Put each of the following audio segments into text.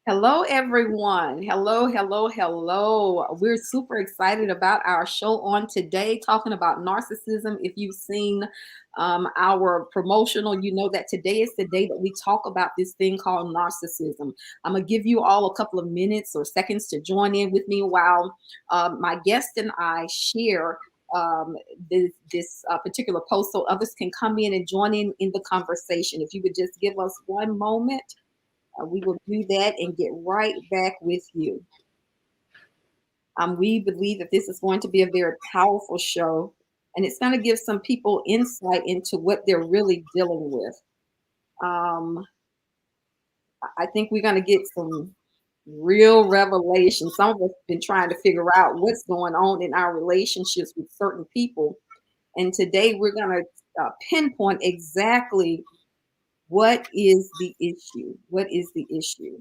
Hello, everyone. Hello, hello, hello. We're super excited about our show on today, talking about narcissism. If you've seen our promotional, you know that today is the day that we talk about this thing called narcissism. I'm going to give you all a couple of minutes or seconds to join in with me while my guest and I share um, this particular post so others can come in and join in the conversation. If you would just give us one moment. We will do that and get right back with you. We believe that this is going to be a very powerful show, and it's going to give some people insight into what they're really dealing with. Um, I think we're going to get some real revelation. Some of us have been trying to figure out what's going on in our relationships with certain people, and today we're going to pinpoint exactly what is the issue. What is the issue?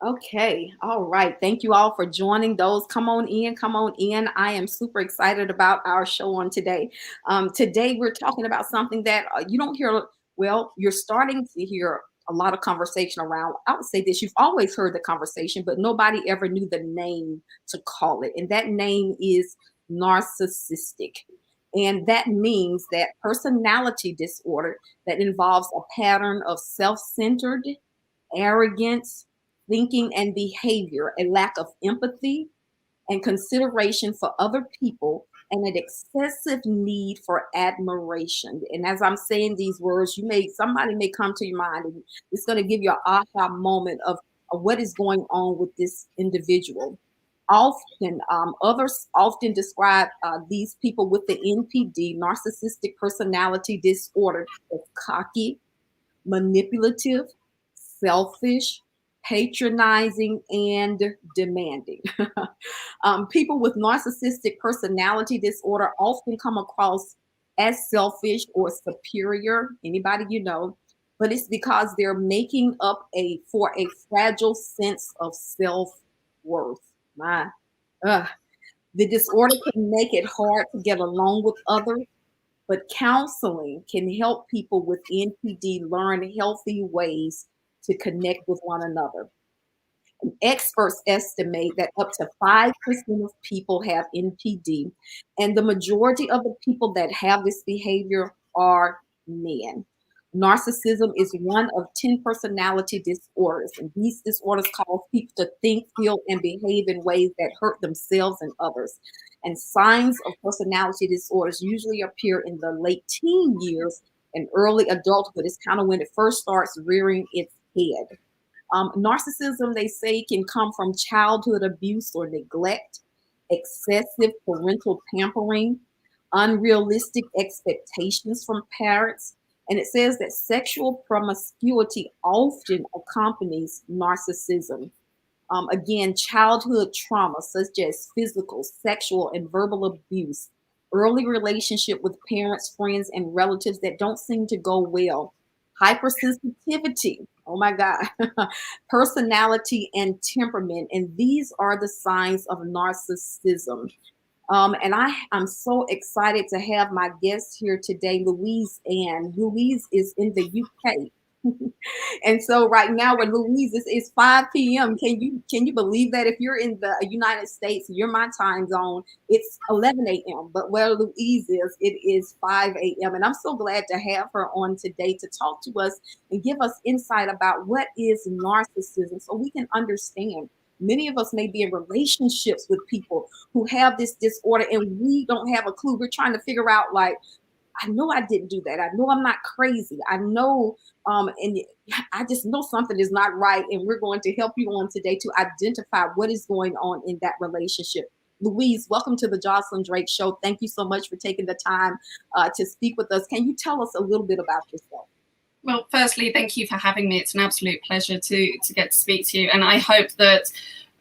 Okay. All right. Thank you all for joining those. Come on in. Come on in. I am super excited about our show on today. Today, we're talking about something that you don't hear. Well, you're starting to hear a lot of conversation around. I would say this: you've always heard the conversation, but nobody ever knew the name to call it. And that name is narcissistic. And that means that personality disorder that involves a pattern of self centered arrogance, thinking and behavior, a lack of empathy and consideration for other people, and an excessive need for admiration. And as I'm saying these words, somebody may come to your mind and it's going to give you an aha moment of what is going on with this individual. Often, others often describe these people with the NPD, narcissistic personality disorder, as cocky, manipulative, selfish, patronizing, and demanding. People with narcissistic personality disorder often come across as selfish or superior, anybody you know, but it's because they're making up for a fragile sense of self-worth. My, uh, the disorder can make it hard to get along with others, but counseling can help people with NPD learn healthy ways to connect with one another. And experts estimate that up to 5% of people have NPD, and the majority of the people that have this behavior are men. Narcissism is one of 10 personality disorders, and these disorders cause people to think, feel, and behave in ways that hurt themselves and others. And signs of personality disorders usually appear in the late teen years and early adulthood. It's kind of when it first starts rearing its head. Narcissism, they say, can come from childhood abuse or neglect, excessive parental pampering, unrealistic expectations from parents. And it says that sexual promiscuity often accompanies narcissism. Again, childhood trauma, such as physical, sexual, and verbal abuse, early relationship with parents, friends, and relatives that don't seem to go well, hypersensitivity, oh my God, personality and temperament. And these are the signs of narcissism. I'm so excited to have my guest here today, Louise Anne. Louise is in the UK. And so right now where Louise is 5 p.m. Can you believe that if you're in the United States, you're my time zone, it's 11 a.m. But where Louise is, it is 5 a.m. And I'm so glad to have her on today to talk to us and give us insight about what is narcissism so we can understand. Many of us may be in relationships with people who have this disorder and we don't have a clue. We're trying to figure out, like, I know I didn't do that. I know I'm not crazy. I know, and I just know something is not right. And we're going to help you on today to identify what is going on in that relationship. Louise, welcome to the Josilyn Drake Show. Thank you so much for taking the time to speak with us. Can you tell us a little bit about yourself? Well, firstly, thank you for having me. It's an absolute pleasure to get to speak to you. And I hope that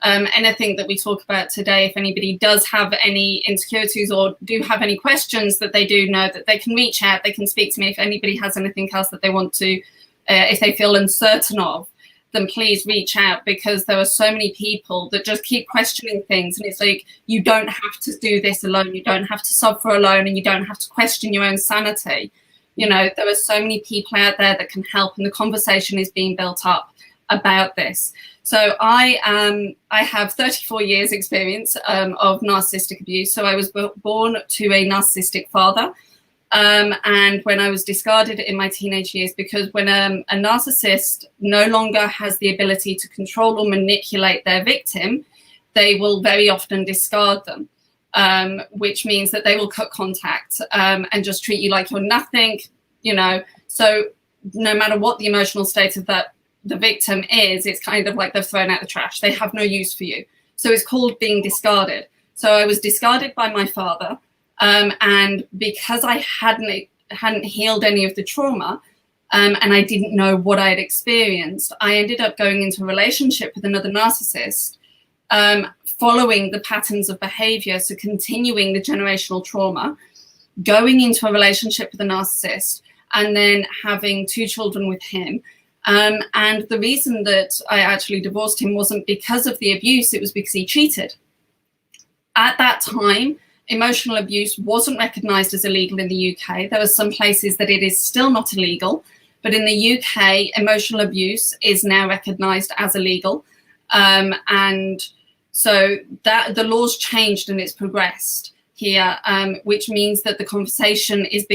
anything that we talk about today, if anybody does have any insecurities or do have any questions, that they do know that they can reach out, they can speak to me if anybody has anything else that they want to, if they feel uncertain of. then please reach out, because there are so many people that just keep questioning things. And it's like, you don't have to do this alone. You don't have to suffer alone, and you don't have to question your own sanity. You know, there are so many people out there that can help, and the conversation is being built up about this. So I have 34 years experience of narcissistic abuse. So I was born to a narcissistic father. And when I was discarded in my teenage years, because when a narcissist no longer has the ability to control or manipulate their victim, they will very often discard them, which means that they will cut contact and just treat you like you're nothing, you know. So no matter what the emotional state of the victim is, it's kind of like they're thrown out the trash. They have no use for you. So it's called being discarded. So I was discarded by my father. And because I hadn't healed any of the trauma, and I didn't know what I had experienced, I ended up going into a relationship with another narcissist, following the patterns of behavior, so continuing the generational trauma, going into a relationship with a narcissist, and then having 2 children with him. And the reason that I actually divorced him wasn't because of the abuse, it was because he cheated. At that time, emotional abuse wasn't recognised as illegal in the UK. There are some places that it is still not illegal, but in the UK, emotional abuse is now recognised as illegal. And so that the laws changed and it's progressed here, which means that the conversation is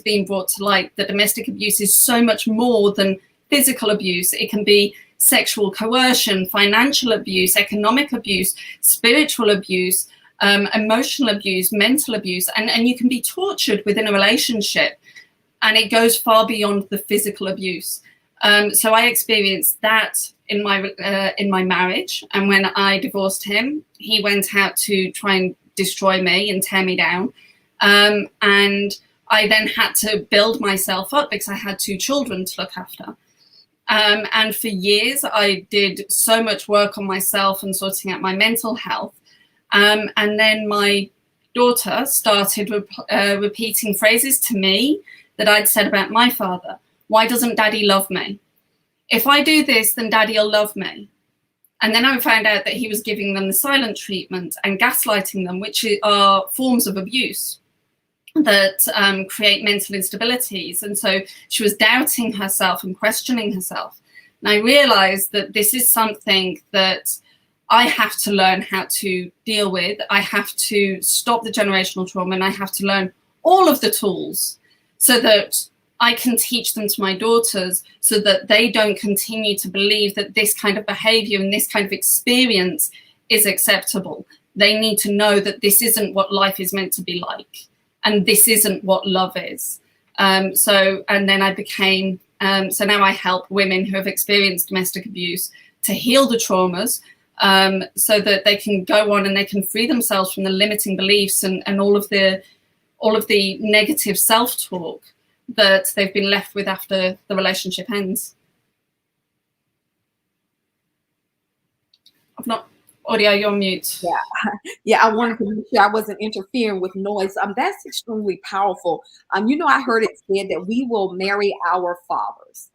being brought to light that domestic abuse is so much more than physical abuse. It can be sexual coercion, financial abuse, economic abuse, spiritual abuse, emotional abuse, mental abuse, and you can be tortured within a relationship, and it goes far beyond the physical abuse. So I experienced that in my marriage, and when I divorced him, he went out to try and destroy me and tear me down, and I then had to build myself up because I had 2 children to look after. And for years, I did so much work on myself and sorting out my mental health. And then my daughter started repeating phrases to me that I'd said about my father. Why doesn't daddy love me? If I do this, then daddy will love me. And then I found out that he was giving them the silent treatment and gaslighting them, which are forms of abuse that create mental instabilities. And so she was doubting herself and questioning herself. And I realized that this is something that I have to learn how to deal with. I have to stop the generational trauma, and I have to learn all of the tools so that I can teach them to my daughters, so that they don't continue to believe that this kind of behavior and this kind of experience is acceptable. They need to know that this isn't what life is meant to be like. And this isn't what love is. And then I became, so now I help women who have experienced domestic abuse to heal the traumas, so that they can go on and they can free themselves from the limiting beliefs and all of the negative self-talk that they've been left with after the relationship ends. Audio, you're on mute. Yeah, I wanted to make sure I wasn't interfering with noise. That's extremely powerful. You know, I heard it said that we will marry our fathers.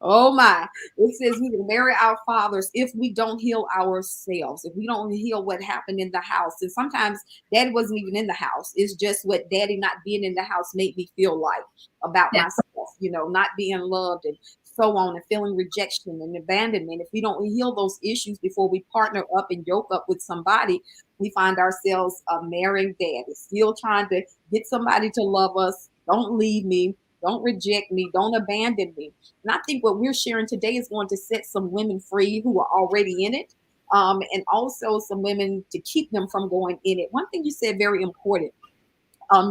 Oh my, it says we will marry our fathers if we don't heal ourselves, if we don't heal what happened in the house. And sometimes daddy wasn't even in the house. It's just what daddy not being in the house made me feel like about myself, you know, not being loved and so on, and feeling rejection and abandonment. If we don't heal those issues before we partner up and yoke up with somebody, we find ourselves marrying daddy, still trying to get somebody to love us. Don't leave me. Don't reject me. Don't abandon me. And I think what we're sharing today is going to set some women free who are already in it, and also some women to keep them from going in it. One thing you said very important.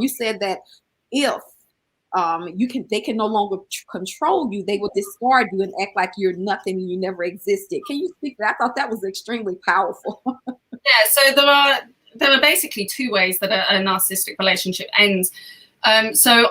You said that if they can no longer control you, they will discard you and act like you're nothing and you never existed. Can you speak to that? I thought that was extremely powerful. Yeah. So there are basically 2 ways that a narcissistic relationship ends. So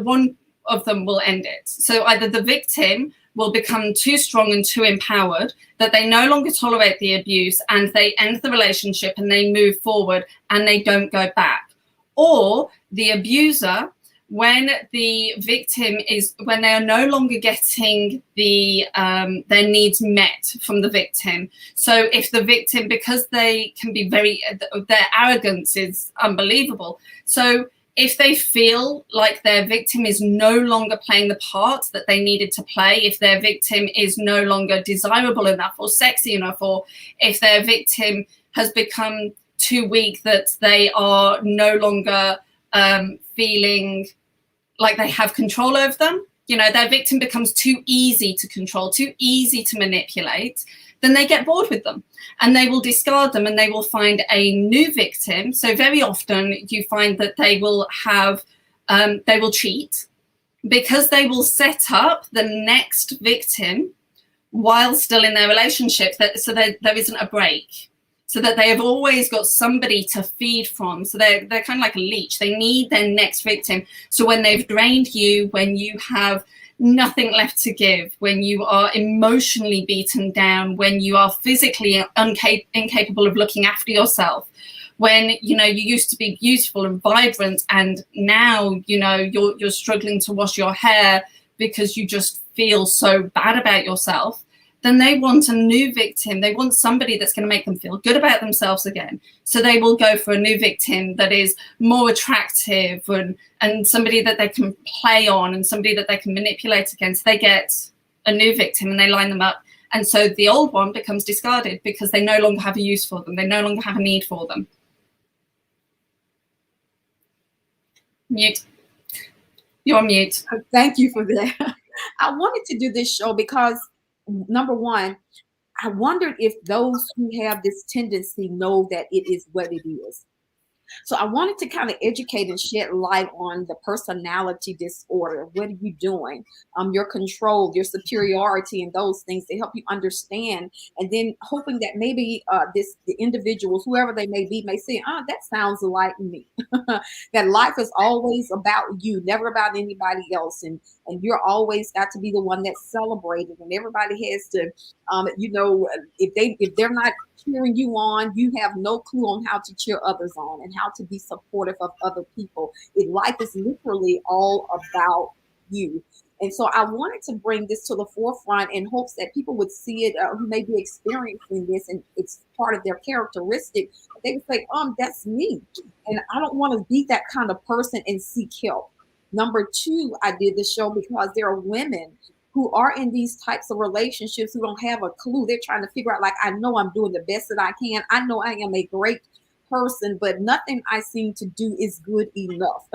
one of them will end it. So either the victim will become too strong and too empowered that they no longer tolerate the abuse and they end the relationship and they move forward and they don't go back. Or the abuser when the victim when they are no longer getting their needs met from the victim. So if the victim, because they can be their arrogance is unbelievable. So if they feel like their victim is no longer playing the part that they needed to play, if their victim is no longer desirable enough or sexy enough, or if their victim has become too weak that they are no longer feeling like they have control over them, their victim becomes too easy to control, too easy to manipulate, then they get bored with them and they will discard them and they will find a new victim. So very often you find that they will cheat, because they will set up the next victim while still in their relationship, so that there isn't a break, so that they have always got somebody to feed from. So they're kind of like a leech. They need their next victim. So when they've drained you, when you have nothing left to give, when you are emotionally beaten down, when you are physically incapable of looking after yourself, when you used to be beautiful and vibrant, and now you're struggling to wash your hair because you just feel so bad about yourself, then they want a new victim. They want somebody that's going to make them feel good about themselves again. So they will go for a new victim that is more attractive and somebody that they can play on and somebody that they can manipulate against. They get a new victim and they line them up. And so the old one becomes discarded because they no longer have a use for them. They no longer have a need for them. Mute. You're on mute. Thank you for that. I wanted to do this show because, number one, I wondered if those who have this tendency know that it is what it is. So I wanted to kind of educate and shed light on the personality disorder. What are you doing? Your control, your superiority, and those things to help you understand. And then hoping that maybe the individuals, whoever they may be, may say, that sounds like me. That life is always about you, never about anybody else. And you're always got to be the one that's celebrated. And everybody has to, if they're not cheering you on, you have no clue on how to cheer others on and how to be supportive of other people. Life is literally all about you. And so I wanted to bring this to the forefront in hopes that people would see it, who may be experiencing this, and it's part of their characteristic. They would say, that's me. And I don't want to be that kind of person and seek help. Number two, I did the show because there are women who are in these types of relationships who don't have a clue. They're trying to figure out, like, I know I'm doing the best that I can. I know I am a great person, but nothing I seem to do is good enough.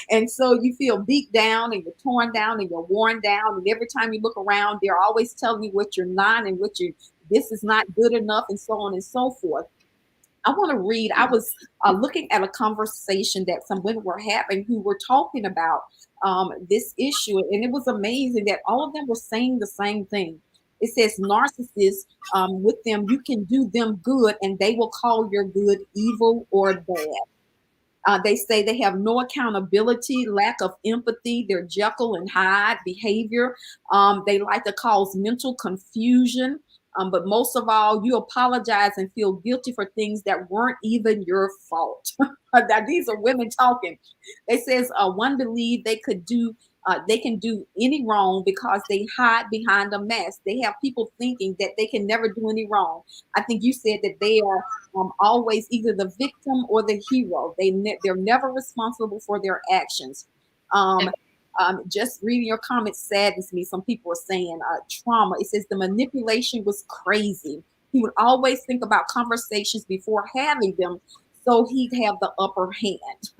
And so you feel beat down and you're torn down and you're worn down. And every time you look around, they're always telling you what you're not and this is not good enough, and so on and so forth. I want to read. I was looking at a conversation that some women were having who were talking about this issue. And it was amazing that all of them were saying the same thing. It says narcissists, with them, you can do them good and they will call your good evil or bad. They say they have no accountability, lack of empathy, their Jekyll and Hyde behavior. They like to cause mental confusion. But most of all, you apologize and feel guilty for things that weren't even your fault. Now, these are women talking. They says one believe they can do any wrong because they hide behind a mask. They have people thinking that they can never do any wrong. I think you said that they are always either the victim or the hero. They're never responsible for their actions. Just reading your comments saddens me. Some people are saying trauma. It says the manipulation was crazy. He would always think about conversations before having them, so he'd have the upper hand.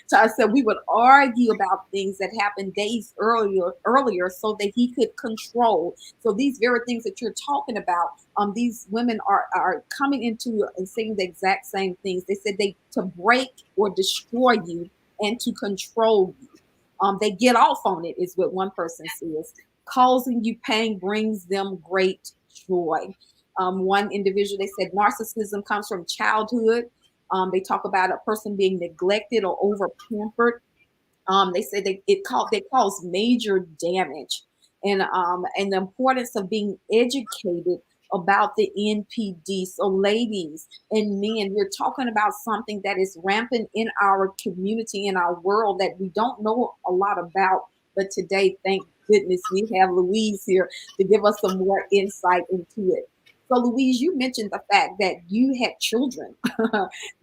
So I said we would argue about things that happened days earlier so that he could control. So these very things that you're talking about, these women are coming into and saying the exact same things. They said to break or destroy you and to control you. They get off on it, is what one person says. Causing you pain brings them great joy. One individual, they said narcissism comes from childhood. They talk about a person being neglected or over pampered. They say they cause major damage, and the importance of being educated about the NPD. So ladies and men, we're talking about something that is rampant in our community, in our world, that we don't know a lot about. But today, thank goodness, we have Louise here to give us some more insight into it. So Louise, you mentioned the fact that you had children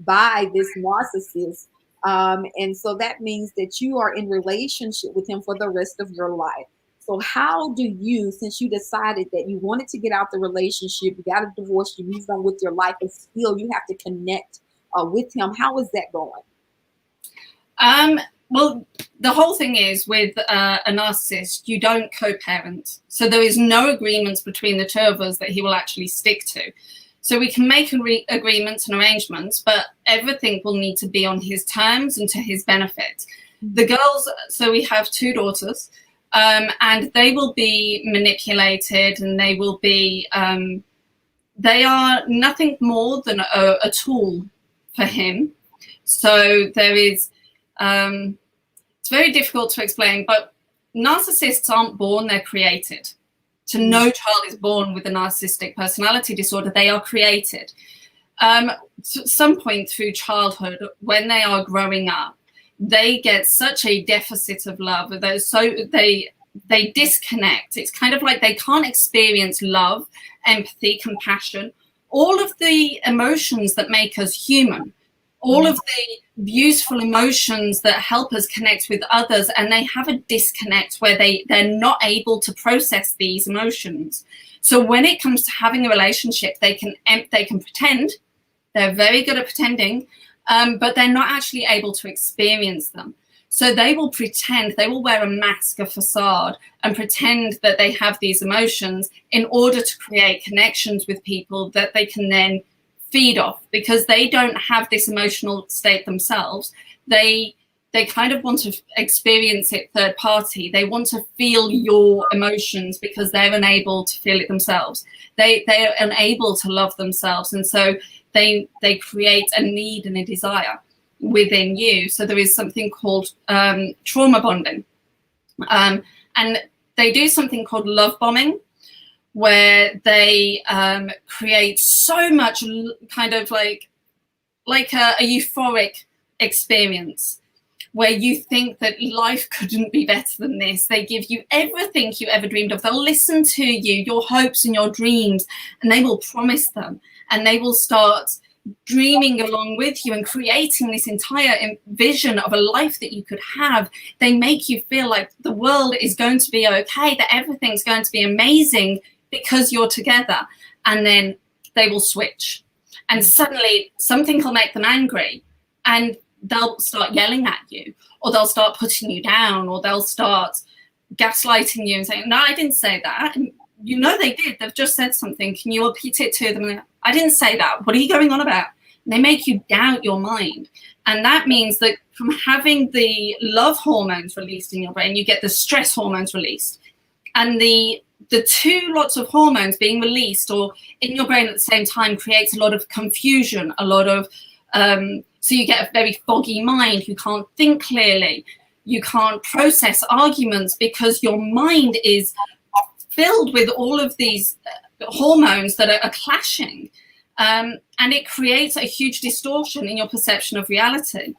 by this narcissist. And so that means that you are in relationship with him for the rest of your life. So how do you, since you decided that you wanted to get out the relationship, you got a divorce, you moved on with your life, but still you have to connect with him, how is that going? Well, the whole thing is with a narcissist, you don't co-parent. So there is no agreements between the two of us that he will actually stick to. So we can make agreements and arrangements, but everything will need to be on his terms and to his benefit. The girls, so we have 2 daughters, and they will be manipulated, and they will be, they are nothing more than a tool for him. So there is, it's very difficult to explain, but narcissists aren't born, they're created. So no child is born with a narcissistic personality disorder, they are created. At some point through childhood, when they are growing up, they get such a deficit of love, so they disconnect. It's kind of like they can't experience love, empathy, compassion, all of the emotions that make us human, all of the beautiful emotions that help us connect with others, and they have a disconnect where they're not able to process these emotions. So when it comes to having a relationship, they can pretend. They're very good at pretending, but they're not actually able to experience them. So they will pretend, they will wear a mask, a facade, and pretend that they have these emotions in order to create connections with people that they can then feed off, because they don't have this emotional state themselves. They kind of want to experience it third party. They want to feel your emotions because they're unable to feel it themselves. They are unable to love themselves, and so they create a need and a desire within you. So there is something called trauma bonding, and they do something called love bombing, where they create so much kind of like a euphoric experience where you think that life couldn't be better than this. They give you everything you ever dreamed of. They'll listen to you, your hopes and your dreams, and they will promise them, and they will start dreaming along with you and creating this entire vision of a life that you could have. They make you feel like the world is going to be okay, that everything's going to be amazing because you're together. And then they will switch, and suddenly something will make them angry, and they'll start yelling at you, or they'll start putting you down, or they'll start gaslighting you and saying, no, I didn't say that. And you know they did. They've just said something. Can you repeat it to them? And I didn't say that. What are you going on about? And they make you doubt your mind. And that means that from having the love hormones released in your brain, you get the stress hormones released. And the 2 lots of hormones being released or in your brain at the same time creates a lot of confusion, a lot of, so you get a very foggy mind. You can't think clearly. You can't process arguments because your mind is filled with all of these hormones that are clashing. And it creates a huge distortion in your perception of reality.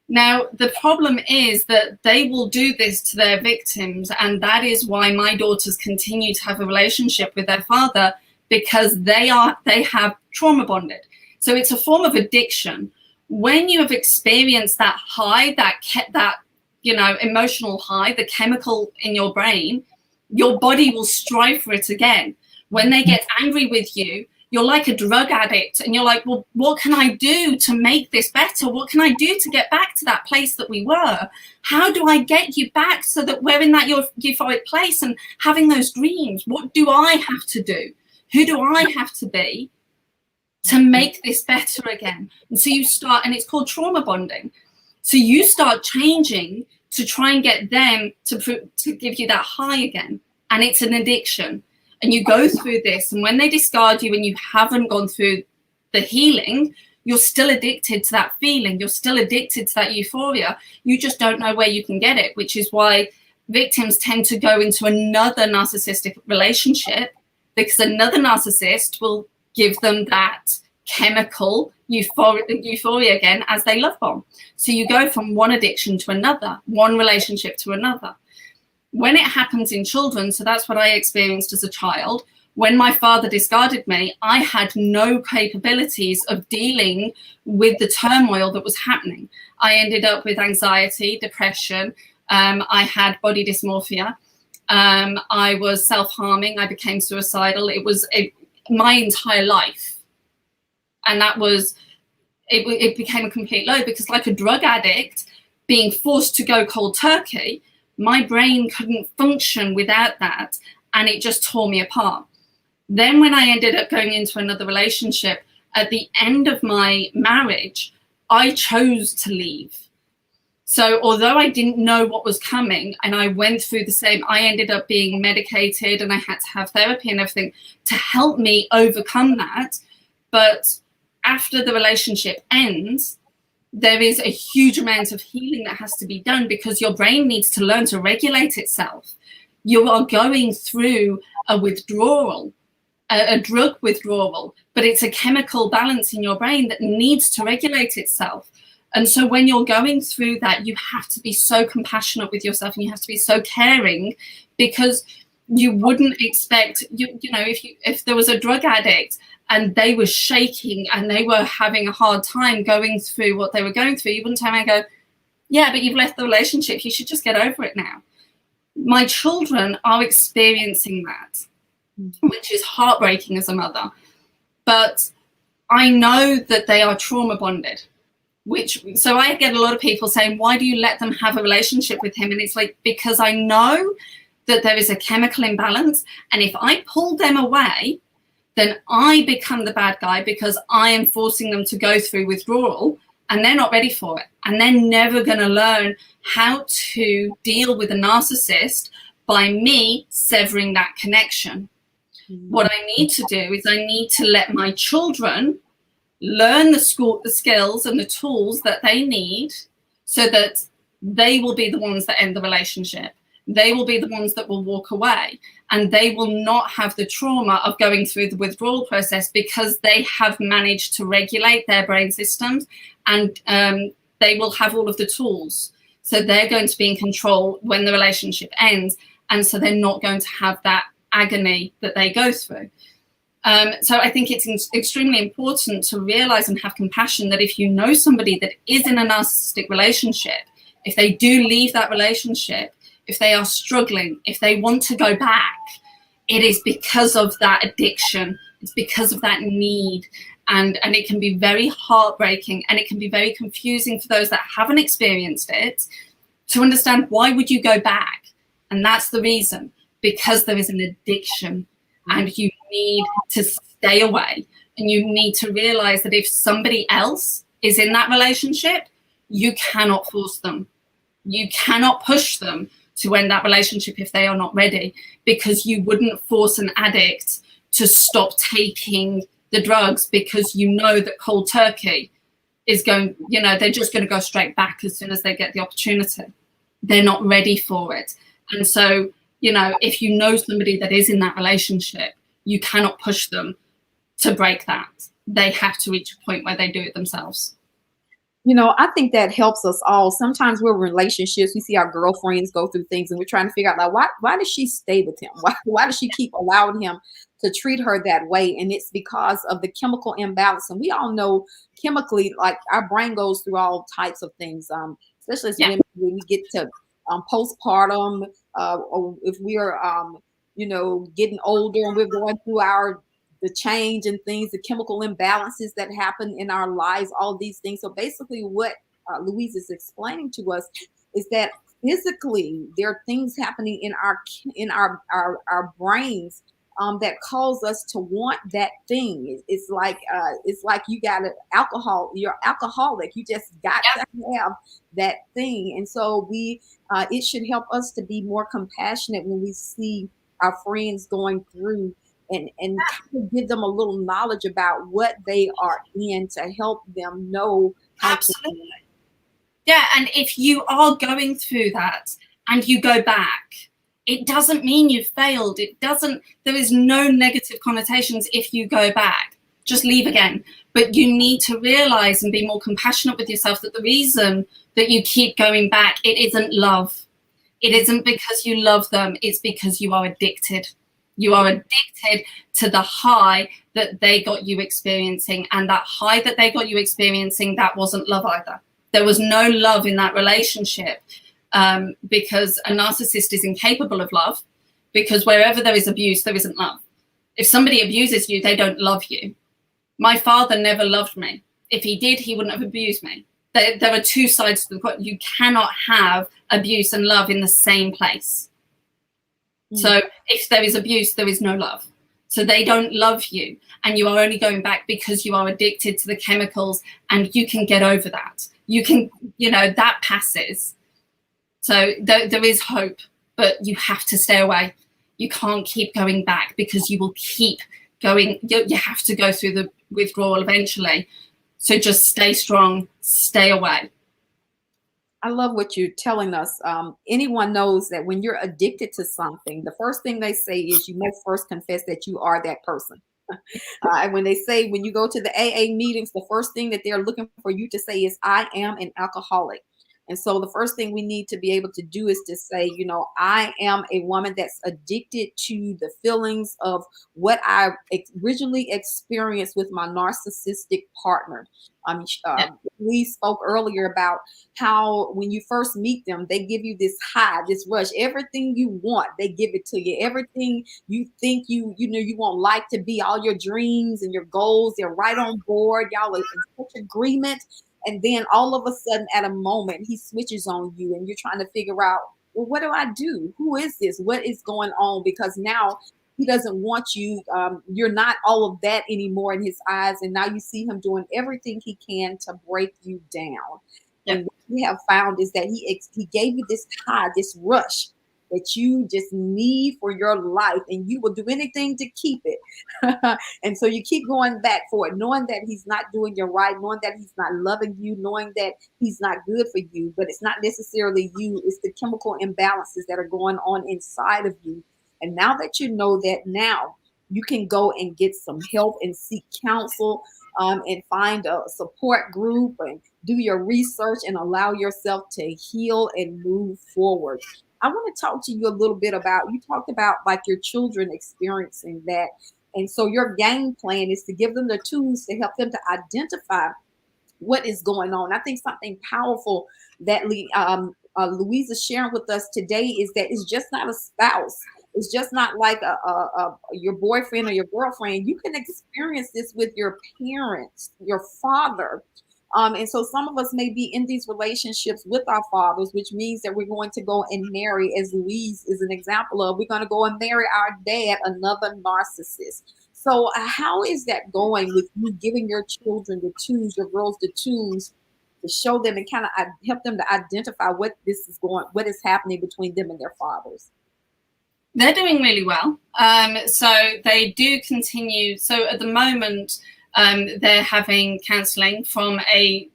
Now, the problem is that they will do this to their victims, and that is why my daughters continue to have a relationship with their father, because they have trauma bonded. So it's a form of addiction. When you have experienced that high, that emotional high, the chemical in your brain, your body will strive for it again. When they get angry with you, you're like a drug addict, and you're like, well, what can I do to make this better? What can I do to get back to that place that we were? How do I get you back so that we're in that euphoric place and having those dreams? What do I have to do? Who do I have to be to make this better again? And so you start, and it's called trauma bonding. So you start changing to try and get them to give you that high again. And it's an addiction. And you go through this, and when they discard you and you haven't gone through the healing, you're still addicted to that feeling. You're still addicted to that euphoria. You just don't know where you can get it, which is why victims tend to go into another narcissistic relationship, and then they start to because another narcissist will give them that chemical euphoria again as they love bomb. So you go from one addiction to another, one relationship to another. When it happens in children, so that's what I experienced as a child. When my father discarded me, I had no capabilities of dealing with the turmoil that was happening. I ended up with anxiety, depression. I had body dysmorphia. I was self-harming. I became suicidal. It was my entire life. And that was, it became a complete load, because like a drug addict being forced to go cold turkey, my brain couldn't function without that. And it just tore me apart. Then when I ended up going into another relationship, at the end of my marriage, I chose to leave. So although I didn't know what was coming, and I went through the same, I ended up being medicated and I had to have therapy and everything to help me overcome that. But after the relationship ends, there is a huge amount of healing that has to be done, because your brain needs to learn to regulate itself. You are going through a withdrawal, a drug withdrawal, but it's a chemical balance in your brain that needs to regulate itself. And so when you're going through that, you have to be so compassionate with yourself, and you have to be so caring, because you wouldn't expect, you know, if there was a drug addict and they were shaking and they were having a hard time going through what they were going through, you wouldn't turn around and go, yeah, but you've left the relationship, you should just get over it now. My children are experiencing that, which is heartbreaking as a mother. But I know that they are trauma bonded, so I get a lot of people saying, why do you let them have a relationship with him? And it's like, because I know that there is a chemical imbalance. And if I pull them away, then I become the bad guy, because I am forcing them to go through withdrawal, and they're not ready for it. And they're never going to learn how to deal with a narcissist by me severing that connection. What I need to do is I need to let my children learn the skills and the tools that they need, so that they will be the ones that end the relationship. They will be the ones that will walk away, and they will not have the trauma of going through the withdrawal process, because they have managed to regulate their brain systems, and they will have all of the tools. So they're going to be in control when the relationship ends. And so they're not going to have that agony that they go through. So I think it's extremely important to realize and have compassion that if you know somebody that is in a narcissistic relationship, if they do leave that relationship, if they are struggling, if they want to go back, it is because of that addiction. It's because of that need. And it can be very heartbreaking, and it can be very confusing for those that haven't experienced it to understand, why would you go back? And that's the reason, because there is an addiction, and you need to stay away. And you need to realize that if somebody else is in that relationship, you cannot force them. You cannot push them to end that relationship if they are not ready, because you wouldn't force an addict to stop taking the drugs, because you know that cold turkey is going, you know, they're just going to go straight back as soon as they get the opportunity. They're not ready for it. And so, you know, if you know somebody that is in that relationship, you cannot push them to break that. They have to reach a point where they do it themselves. You know, I think that helps us all. Sometimes we're in relationships, we see our girlfriends go through things, and we're trying to figure out, like, why does she stay with him? Why does she keep allowing him to treat her that way? And it's because of the chemical imbalance. And we all know chemically, like, our brain goes through all types of things, especially as women, when we get to postpartum, or if we are, you know, getting older and we're going through the change and things, the chemical imbalances that happen in our lives, all these things. So basically what Louise is explaining to us is that physically there are things happening in our brains that cause us to want that thing. It's like you got alcohol, you're alcoholic, you just got to have that thing. And so it should help us to be more compassionate when we see our friends going through, and kind of give them a little knowledge about what they are in, to help them know how Absolutely. To. Yeah, and if you are going through that and you go back, It doesn't mean you've failed. There is no negative connotations if you go back. Just leave again. But you need to realize and be more compassionate with yourself that the reason that you keep going back, it isn't love. It isn't because you love them. It's because you are addicted. You are addicted to the high that they got you experiencing. And that high that they got you experiencing, that wasn't love either. There was no love in that relationship, because a narcissist is incapable of love, because wherever there is abuse, there isn't love. If somebody abuses you, they don't love you. My father never loved me. If he did, he wouldn't have abused me. There are two sides to the coin. You cannot have abuse and love in the same place. So if there is abuse, there is no love. So they don't love you, and you are only going back because you are addicted to the chemicals, and you can get over that. You can, that passes. So there is hope, but you have to stay away. You can't keep going back, because you will keep going. You have to go through the withdrawal eventually. So just stay strong, stay away. I love what you're telling us. Anyone knows that when you're addicted to something, the first thing they say is you must first confess that you are that person. When they say, when you go to the AA meetings, the first thing that they're looking for you to say is, I am an alcoholic. And so the first thing we need to be able to do is to say, I am a woman that's addicted to the feelings of what I originally experienced with my narcissistic partner. We spoke earlier about how when you first meet them, they give you this high, this rush, everything you want, they give it to you. Everything you think you want life to be, all your dreams and your goals, they're right on board. Y'all are in such agreement. And then all of a sudden, at a moment, he switches on you, and you're trying to figure out, well, what do I do? Who is this? What is going on? Because now he doesn't want you. You're not all of that anymore in his eyes. And now you see him doing everything he can to break you down. Yep. And what we have found is that he gave you this high, this rush that you just need for your life, and you will do anything to keep it. And so you keep going back for it, knowing that he's not doing you right, knowing that he's not loving you, knowing that he's not good for you. But it's not necessarily you. It's the chemical imbalances that are going on inside of you. And now that you know that, now you can go and get some help and seek counsel, and find a support group and do your research and allow yourself to heal and move forward. I want to talk to you a little bit about, you talked about like your children experiencing that. And so your game plan is to give them the tools to help them to identify what is going on. I think something powerful that Louise is sharing with us today is that it's just not a spouse. It's just not like your boyfriend or your girlfriend. You can experience this with your parents, your father. And so some of us may be in these relationships with our fathers, which means that we're going to go and marry, as Louise is an example of, we're going to go and marry our dad, another narcissist. So how is that going with you giving your children the tools, your girls the tools to show them and kind of help them to identify what is happening between them and their fathers? They're doing really well. So they do continue. So at the moment, they're having counselling from an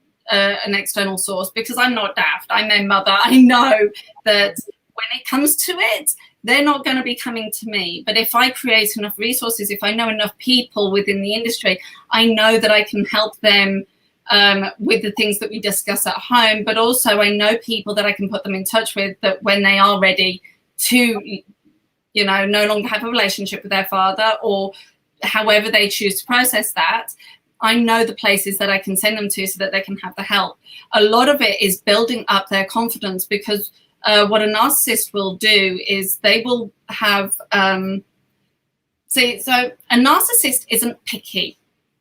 external source, because I'm not daft. I'm their mother. I know that when it comes to it, they're not going to be coming to me. But if I create enough resources, if I know enough people within the industry, I know that I can help them with the things that we discuss at home. But also I know people that I can put them in touch with, that when they are ready to, no longer have a relationship with their father, or however they choose to process that, I know the places that I can send them to so that they can have the help. A lot of it is building up their confidence, because what a narcissist will do is they will have, so a narcissist isn't picky.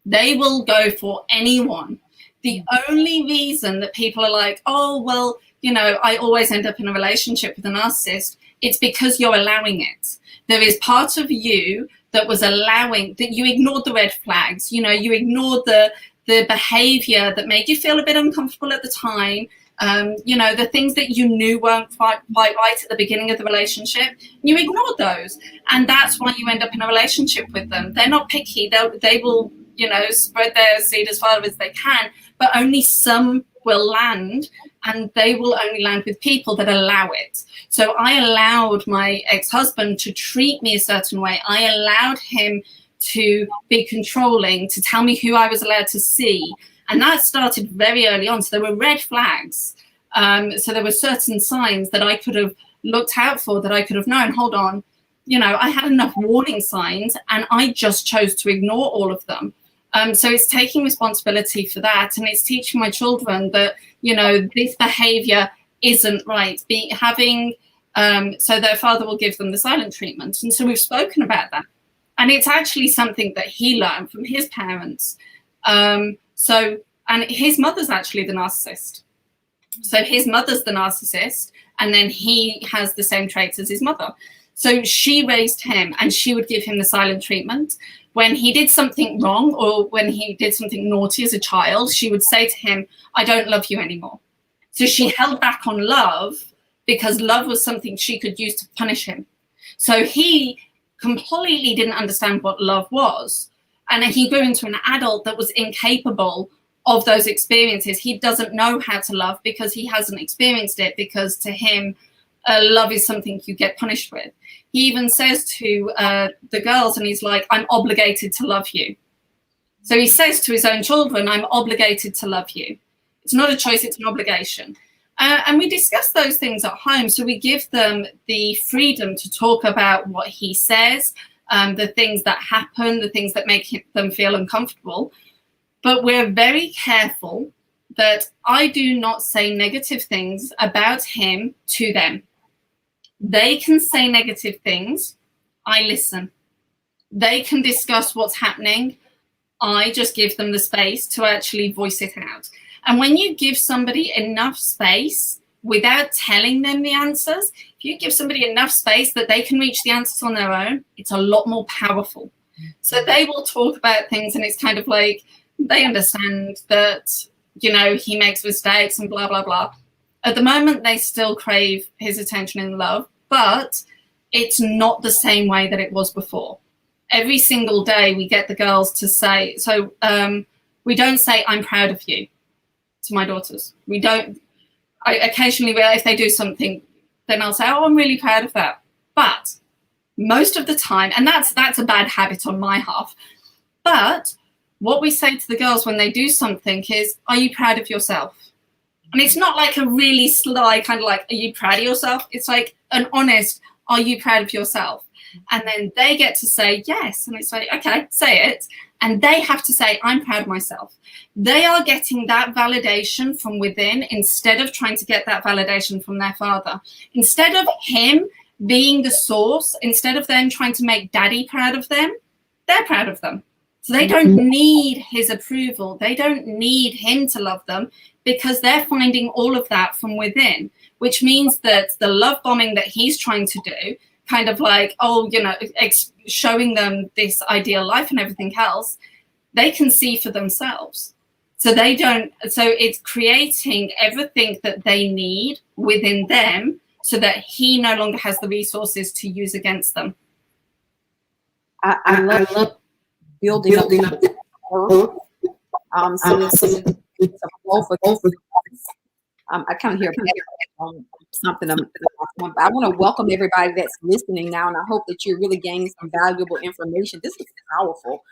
They will go for anyone. The only reason that people are like, oh, well, I always end up in a relationship with a narcissist, it's because you're allowing it. There is part of you that was allowing, that you ignored the red flags, you ignored the behavior that made you feel a bit uncomfortable at the time, the things that you knew weren't quite right at the beginning of the relationship, you ignored those. And that's why you end up in a relationship with them. They're not picky. They will, spread their seed as far as they can, but only some will land. and they will only land with people that allow it. So I allowed my ex-husband to treat me a certain way. I allowed him to be controlling, to tell me who I was allowed to see. And that started very early on. So there were red flags. So there were certain signs that I could have looked out for, that I could have known, hold on, you know, I had enough warning signs and I just chose to ignore all of them. So it's taking responsibility for that, and it's teaching my children that, you know, this behavior isn't right. So their father will give them the silent treatment. And so we've spoken about that. And it's actually something that he learned from his parents. And his mother's actually the narcissist. So his mother's the narcissist, and then he has the same traits as his mother. So she raised him, and she would give him the silent treatment. When he did something wrong, or when he did something naughty as a child, she would say to him, I don't love you anymore. So she held back on love because love was something she could use to punish him. So he completely didn't understand what love was. And he grew into an adult that was incapable of those experiences. He doesn't know how to love because he hasn't experienced it, because to him, love is something you get punished with. He even says to the girls, and he's like, I'm obligated to love you. So he says to his own children, I'm obligated to love you. It's not a choice, it's an obligation. And we discuss those things at home. So we give them the freedom to talk about what he says, the things that happen, the things that make them feel uncomfortable. But we're very careful that I do not say negative things about him to them. They can say negative things. I listen. They can discuss what's happening. I just give them the space to actually voice it out. And when you give somebody enough space without telling them the answers, if you give somebody enough space that they can reach the answers on their own, it's a lot more powerful. So they will talk about things, and it's kind of like they understand that, you know, he makes mistakes and blah, blah, blah. At the moment, they still crave his attention and love, but it's not the same way that it was before. Every single day we get the girls to say, we don't say, I'm proud of you to my daughters. We don't. I occasionally, if they do something, then I'll say, oh, I'm really proud of that. But most of the time, and that's a bad habit on my half, but what we say to the girls when they do something is, are you proud of yourself? And it's not like a really sly kind of like, are you proud of yourself? It's like an honest, are you proud of yourself? And then they get to say yes. And it's like, okay, say it. And they have to say, I'm proud of myself. They are getting that validation from within instead of trying to get that validation from their father. Instead of him being the source, instead of them trying to make daddy proud of them, they're proud of them. So they don't need his approval. They don't need him to love them, because they're finding all of that from within, which means that the love bombing that he's trying to do, kind of like, oh, you know, showing them this ideal life and everything else, they can see for themselves. So they don't, so it's creating everything that they need within them so that he no longer has the resources to use against them. I love building up. So it's a flow for both. I kind of hear something. I want to welcome everybody that's listening now, and I hope that you're really gaining some valuable information. This is powerful.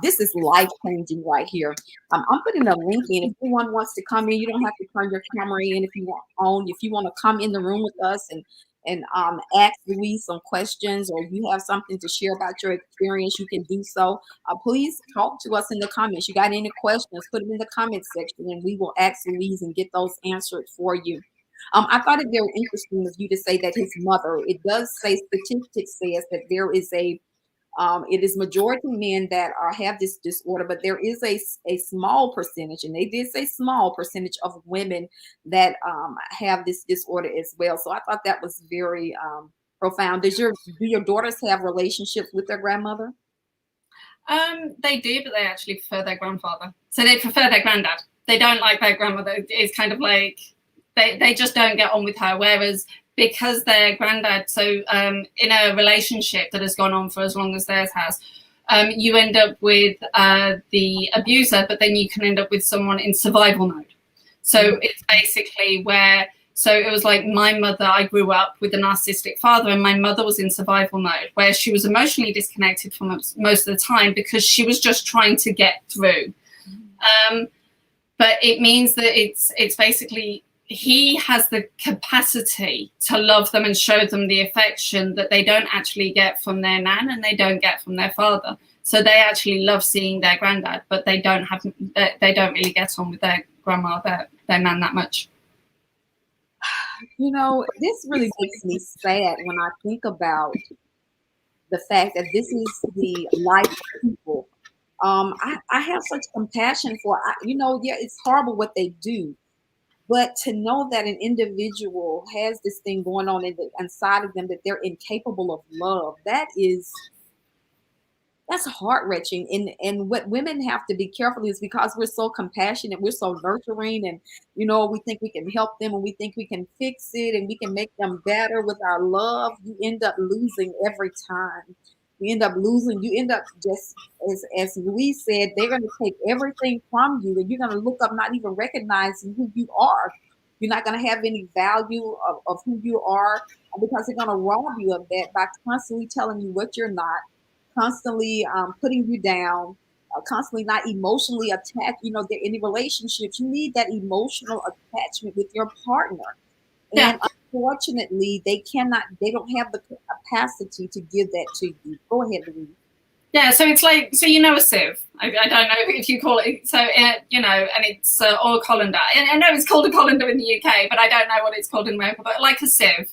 This is life-changing right here. I'm putting a link in. If anyone wants to come in, you don't have to turn your camera in if you want. If you want to come in the room with us and ask Louise some questions, or you have something to share about your experience, you can do so. Please talk to us in the comments. You got any questions, put them in the comment section, and we will ask Louise and get those answered for you. I thought it very interesting of you to say that his mother, it does say, statistics says that there is it is majority men that have this disorder, but there is a small percentage, and they did say small percentage of women that have this disorder as well. So I thought that was very profound. Do your daughters have relationships with their grandmother? They do, but they actually prefer their grandfather. So they prefer their granddad. They don't like their grandmother. It's kind of like they just don't get on with her. Whereas because their granddad, so in a relationship that has gone on for as long as theirs has, you end up with the abuser, but then you can end up with someone in survival mode. So it's basically where, so it was like my mother, I grew up with a narcissistic father, and my mother was in survival mode where she was emotionally disconnected from us most of the time because she was just trying to get through. But it means that it's basically, he has the capacity to love them and show them the affection that they don't actually get from their nan and they don't get from their father. So they actually love seeing their granddad, but they don't really get on with their grandma, their nan that much. You know, this really makes me sad when I think about the fact that this is the life of people. I have such compassion for, you know, yeah, it's horrible what they do, but to know that an individual has this thing going on inside of them, that they're incapable of love, that's heart-wrenching. And what women have to be careful is, because we're so compassionate, we're so nurturing, and you know, we think we can help them and we think we can fix it and we can make them better with our love. You end up losing every time. You end up losing. You end up just, as Louise said, they're going to take everything from you, and you're going to look up not even recognizing who you are. You're not going to have any value of who you are, because they're going to rob you of that by constantly telling you what you're not, constantly putting you down, constantly not emotionally attached. You know, in relationships, you need that emotional attachment with your partner. And unfortunately, they don't have the capacity to give that to you. Go ahead, Louise. Yeah, so it's like, so you know a sieve. I don't know if you call it, so, you know, and it's, or a colander. And I know it's called a colander in the UK, but I don't know what it's called in America, but like a sieve.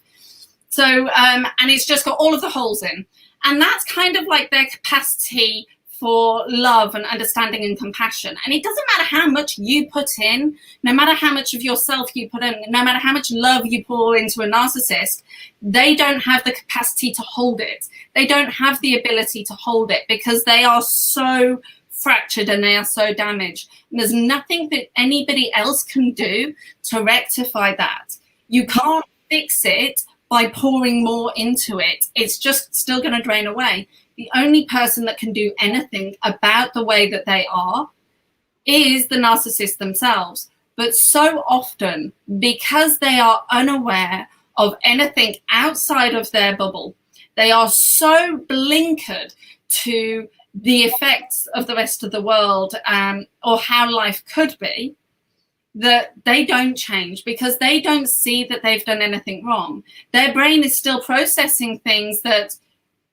So, and it's just got all of the holes in. And that's kind of like their capacity for love and understanding and compassion. And it doesn't matter how much you put in, no matter how much of yourself you put in, no matter how much love you pour into a narcissist, they don't have the capacity to hold it. They don't have the ability to hold it because they are so fractured and they are so damaged. And there's nothing that anybody else can do to rectify that. You can't fix it by pouring more into it. It's just still going to drain away. The only person that can do anything about the way that they are is the narcissist themselves. But so often, because they are unaware of anything outside of their bubble, they are so blinkered to the effects of the rest of the world, or how life could be, that they don't change because they don't see that they've done anything wrong. Their brain is still processing things that,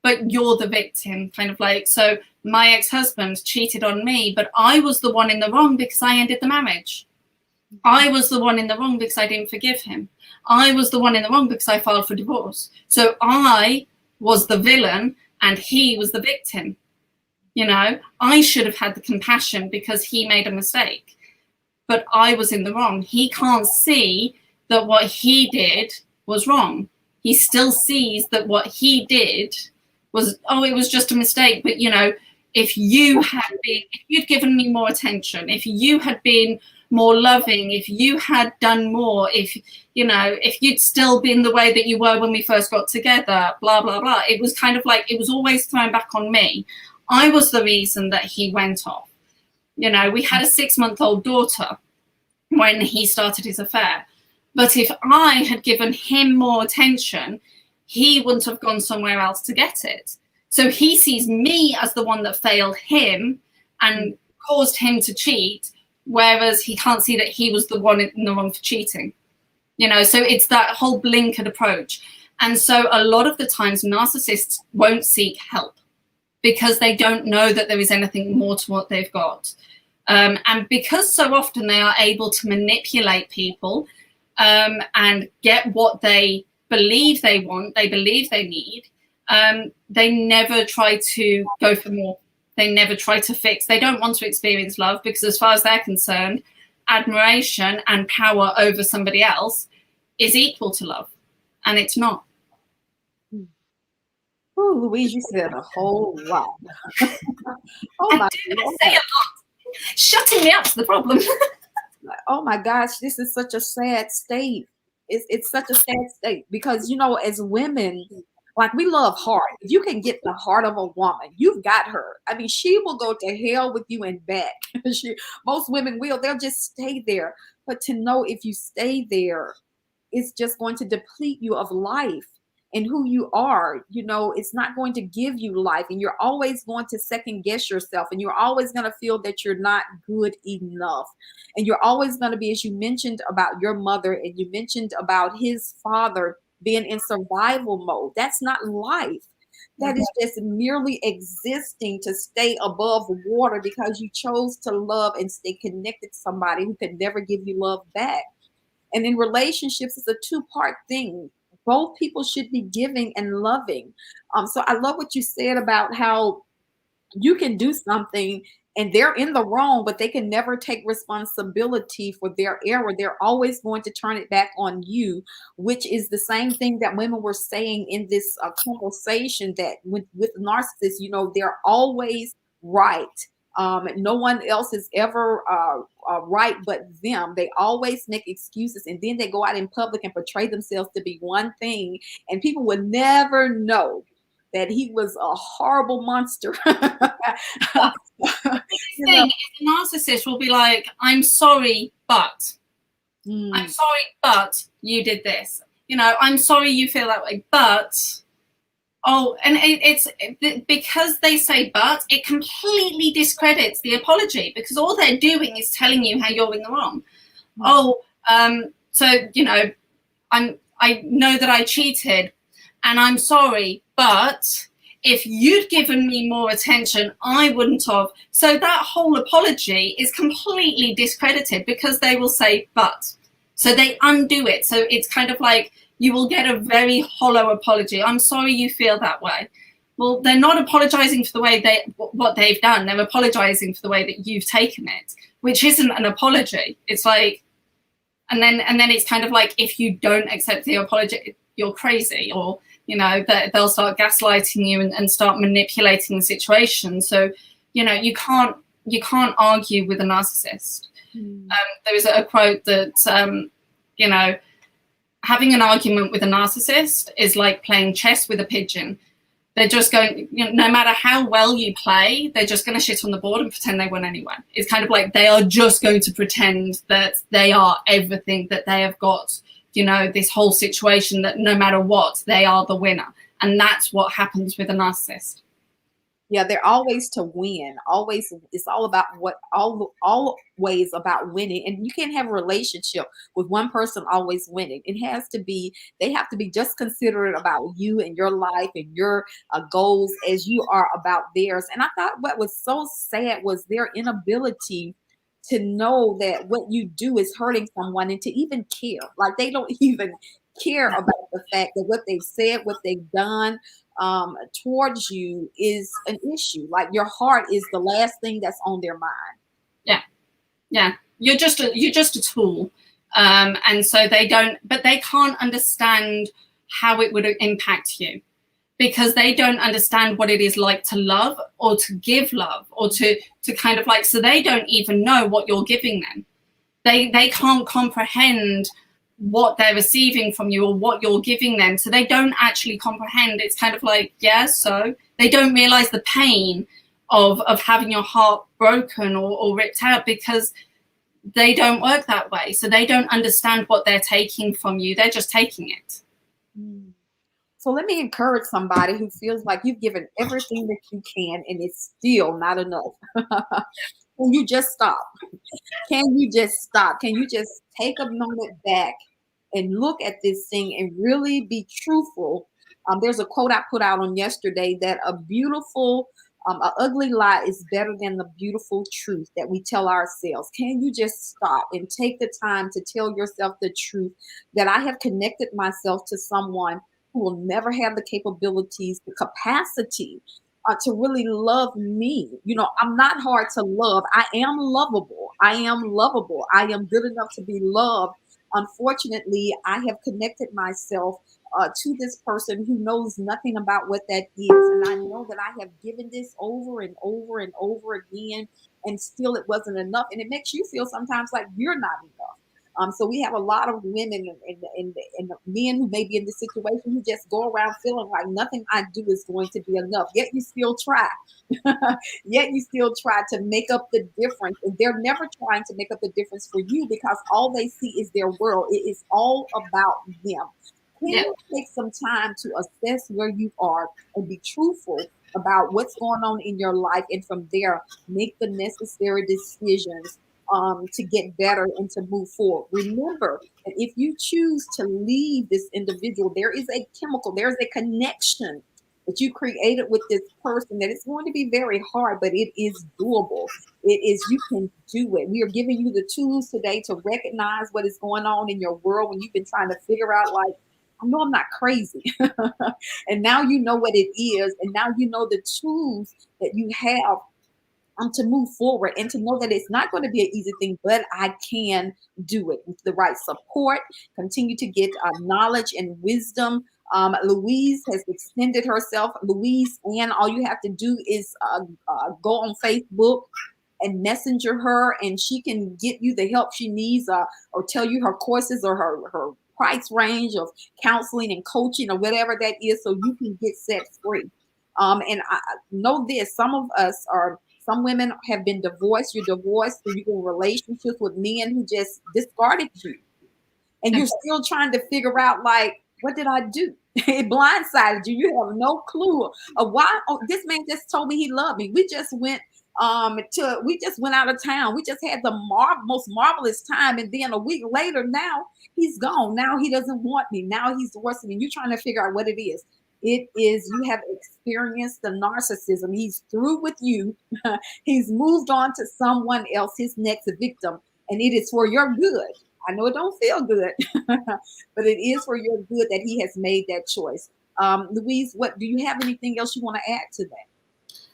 but you're the victim, kind of like, so my ex-husband cheated on me, but I was the one in the wrong because I ended the marriage. I was the one in the wrong because I didn't forgive him. I was the one in the wrong because I filed for divorce. So I was the villain and he was the victim. You know, I should have had the compassion because he made a mistake. But I was in the wrong. He can't see that what he did was wrong. He still sees that what he did was, oh, it was just a mistake. But, you know, if you'd given me more attention, if you had been more loving, if you had done more, if you'd still been the way that you were when we first got together, blah, blah, blah. It was kind of like, it was always thrown back on me. I was the reason that he went off. You know, we had a 6-month-old daughter when he started his affair. But if I had given him more attention, he wouldn't have gone somewhere else to get it. So he sees me as the one that failed him and caused him to cheat, whereas he can't see that he was the one in the wrong for cheating. You know, so it's that whole blinkered approach. And so a lot of the times narcissists won't seek help because they don't know that there is anything more to what they've got. And because so often they are able to manipulate people and get what they believe they want, they believe they need, they never try to go for more. They never try to fix. They don't want to experience love because as far as they're concerned, admiration and power over somebody else is equal to love. And it's not. Oh, Louise, you said a whole lot. I say a lot. Shutting me up's the problem. Oh my gosh, this is such a sad state. It's such a sad state because, you know, as women, Like, we love heart. If you can get the heart of a woman, you've got her. I mean, she will go to hell with you and back. Most women will. They'll just stay there. But to know if you stay there, it's just going to deplete you of life and who you are. It's not going to give you life. And you're always going to second guess yourself. And you're always going to feel that you're not good enough. And you're always going to be, as you mentioned about your mother and you mentioned about his father being in survival mode. That's not life. That is just merely existing to stay above water because you chose to love and stay connected to somebody who could never give you love back. And in relationships, it's a two-part thing. Both people should be giving and loving. So I love what you said about how you can do something and they're in the wrong, but they can never take responsibility for their error. They're always going to turn it back on you, which is the same thing that women were saying in this conversation, that with narcissists, they're always right. No one else is ever right but them. They always make excuses, and then they go out in public and portray themselves to be one thing, and people would never know that he was a horrible monster. The thing is, a narcissist will be like, I'm sorry, but I'm sorry, but you did this. I'm sorry you feel that way, but and it's because they say but, it completely discredits the apology, because all they're doing is telling you how you're in the wrong. So I know that I cheated and I'm sorry, but if you'd given me more attention, I wouldn't have. So that whole apology is completely discredited because they will say but. So they undo it. So it's kind of like you will get a very hollow apology. I'm sorry you feel that way. Well, they're not apologizing for the way what they've done. They're apologizing for the way that you've taken it, which isn't an apology. It's like, and then it's kind of like, if you don't accept the apology, you're crazy, or that they'll start gaslighting you and start manipulating the situation. So you can't argue with a narcissist. There is a quote that having an argument with a narcissist is like playing chess with a pigeon. They're just going, no matter how well you play, they're just going to shit on the board and pretend they won anyway. It's kind of like they are just going to pretend that they are everything, that they have got this whole situation, that no matter what, they are the winner. And that's what happens with a narcissist. Yeah, they're always to win. Always, it's all about always about winning. And you can't have a relationship with one person always winning. They have to be just considerate about you and your life and your goals as you are about theirs. And I thought what was so sad was their inability to know that what you do is hurting someone and to even care. Like, they don't even care about the fact that what they've said, what they've done towards you is an issue. Like, your heart is the last thing that's on their mind. Yeah. You're just a tool. And so they can't understand how it would impact you, because they don't understand what it is like to love or to give love or to kind of like, so they don't even know what you're giving them. They can't comprehend what they're receiving from you or what you're giving them. So they don't actually comprehend. It's kind of like, so they don't realize the pain of having your heart broken or ripped out, because they don't work that way. So they don't understand what they're taking from you. They're just taking it. So let me encourage somebody who feels like you've given everything that you can and it's still not enough. Can you just stop? Can you just stop? Can you just take a moment back and look at this thing and really be truthful? There's a quote I put out on yesterday that a ugly lie is better than the beautiful truth that we tell ourselves. Can you just stop and take the time to tell yourself the truth that I have connected myself to someone who will never have the capabilities, the capacity to really love me? I'm not hard to love. I am lovable. I am lovable. I am good enough to be loved. Unfortunately, I have connected myself to this person who knows nothing about what that is. And I know that I have given this over and over and over again, and still it wasn't enough. And it makes you feel sometimes like you're not enough. So we have a lot of women and men who may be in this situation who just go around feeling like nothing I do is going to be enough. Yet you still try. Yet you still try to make up the difference. And they're never trying to make up the difference for you because all they see is their world. It is all about them. Can Yeah. you take some time to assess where you are and be truthful about what's going on in your life, and from there make the necessary decisions to get better and to move forward? Remember that if you choose to leave this individual, there is a chemical, there's a connection that you created with this person that it's going to be very hard, but it is doable. It is, you can do it. We are giving you the tools today to recognize what is going on in your world when you've been trying to figure out, like, I know I'm not crazy. And now you know what it is. And now you know the tools that you have to move forward, and to know that it's not going to be an easy thing, but I can do it with the right support. Continue to get knowledge and wisdom. Louise has extended herself. Louise Anne, all you have to do is go on Facebook and messenger her, and she can get you the help she needs, or tell you her courses or her price range of counseling and coaching or whatever that is, so you can get set free. And I know this, some women have been divorced. You're divorced, so you're in relationships with men who just discarded you, and you're still trying to figure out, like, what did I do? It blindsided you. You have no clue of why. Oh, this man just told me he loved me. We just went out of town. We just had the most marvelous time, and then a week later, now he's gone. Now he doesn't want me. Now he's divorcing me. You're trying to figure out what it is. It is, you have experienced the narcissism. He's through with you. He's moved on to someone else, his next victim, and it is for your good. I know it don't feel good, but it is for your good that he has made that choice. Louise, what do you have anything else you want to add to that?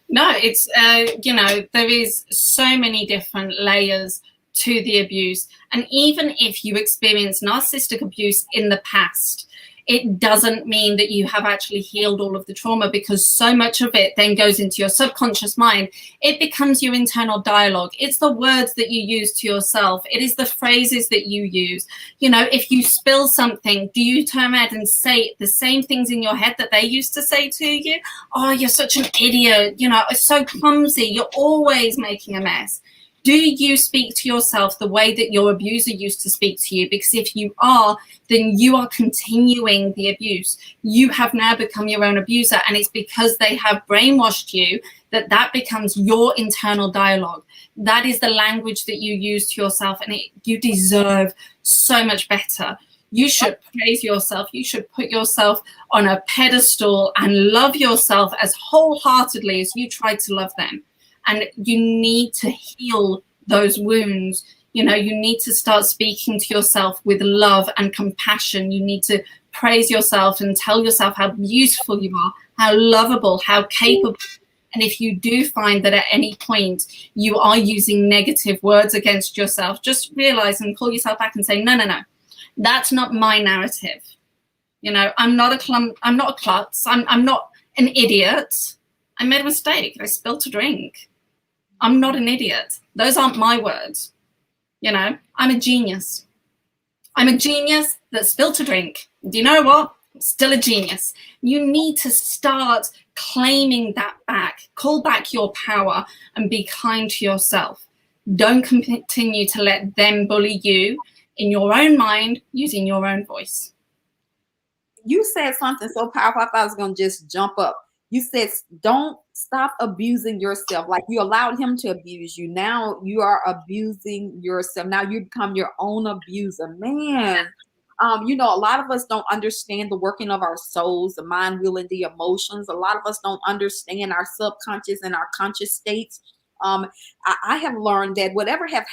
No, it's, there is so many different layers to the abuse. And even if you experience narcissistic abuse in the past, it doesn't mean that you have actually healed all of the trauma, because so much of it then goes into your subconscious mind. It becomes your internal dialogue. It's the words that you use to yourself. It is the phrases that you use. If you spill something, do you turn around and say the same things in your head that they used to say to you? Oh, you're such an idiot. It's so clumsy. You're always making a mess. Do you speak to yourself the way that your abuser used to speak to you? Because if you are, then you are continuing the abuse. You have now become your own abuser, and it's because they have brainwashed you that becomes your internal dialogue. That is the language that you use to yourself, and you deserve so much better. You should praise yourself. You should put yourself on a pedestal and love yourself as wholeheartedly as you tried to love them. And you need to heal those wounds. You need to start speaking to yourself with love and compassion. You need to praise yourself and tell yourself how beautiful you are, how lovable, how capable. And if you do find that at any point you are using negative words against yourself, just realize and pull yourself back and say, no, that's not my narrative. I'm not a klutz. I'm not an idiot. I made a mistake. I spilled a drink. I'm not an idiot. Those aren't my words. I'm a genius. I'm a genius that spilled a drink. Do you know what? I'm still a genius. You need to start claiming that back. Call back your power and be kind to yourself. Don't continue to let them bully you in your own mind using your own voice. You said something so powerful, I thought I was going to just jump up. You said, don't stop abusing yourself. Like, you allowed him to abuse you. Now you are abusing yourself. Now you become your own abuser. Man, a lot of us don't understand the working of our souls, the mind, will, and the emotions. A lot of us don't understand our subconscious and our conscious states. I have learned that whatever has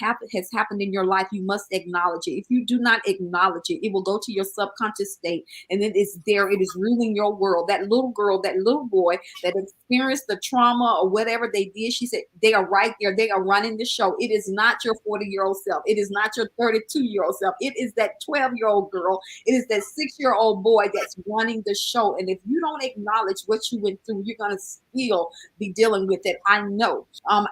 happened in your life, you must acknowledge it. If you do not acknowledge it, it will go to your subconscious state, and then it's there. It is ruling your world. That little girl, that little boy that experienced the trauma or whatever they did, she said, they are right there. They are running the show. It is not your 40-year-old self. It is not your 32-year-old self. It is that 12-year-old girl. It is that 6-year-old boy that's running the show. And if you don't acknowledge what you went through, you're going to still be dealing with it. I know.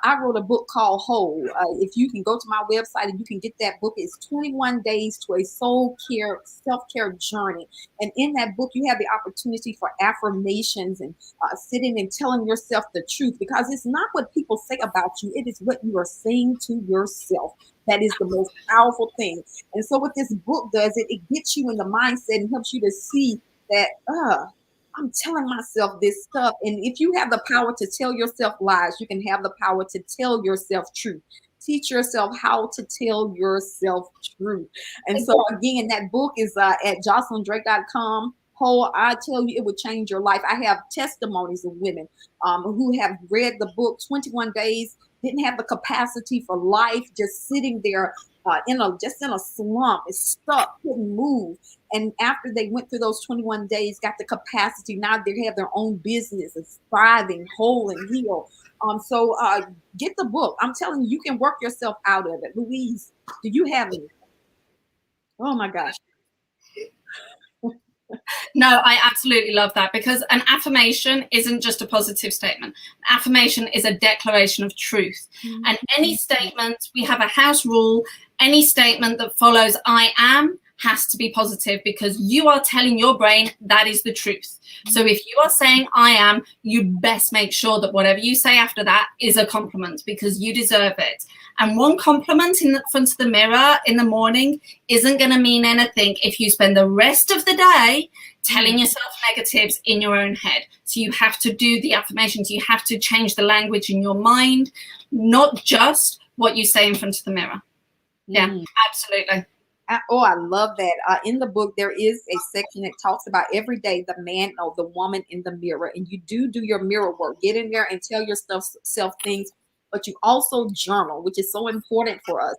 I wrote a book called Whole. If you can go to my website and you can get that book, it's 21 Days to a Soul Care, Self-Care Journey. And in that book, you have the opportunity for affirmations and sitting and telling yourself the truth, because it's not what people say about you, it is what you are saying to yourself. That is the most powerful thing. And so what this book does, it gets you in the mindset and helps you to see that, I'm telling myself this stuff. And if you have the power to tell yourself lies, you can have the power to tell yourself truth. Teach yourself how to tell yourself truth. And so again, that book is at joselyndrake.com. Whole, I tell you, it would change your life. I have testimonies of women who have read the book 21 Days, didn't have the capacity for life, just sitting there in a slump, is stuck, couldn't move. And after they went through those 21 days, got the capacity. Now they have their own business, is thriving, whole and healed. So get the book. I'm telling you, you can work yourself out of it. Louise, do you have any? Oh my gosh. No, I absolutely love that, because an affirmation isn't just a positive statement. An affirmation is a declaration of truth. Mm-hmm. And any statement, we have a house rule, any statement that follows I am has to be positive, because you are telling your brain that is the truth. So if you are saying I am, you best make sure that whatever you say after that is a compliment, because you deserve it. And one compliment in front of the mirror in the morning isn't going to mean anything if you spend the rest of the day telling yourself negatives in your own head. So you have to do the affirmations. You have to change the language in your mind, not just what you say in front of the mirror. Yeah, absolutely. Oh, I love that. In the book, there is a section that talks about every day the man or the woman in the mirror. And you do your mirror work. Get in there and tell yourself things. But you also journal, which is so important for us,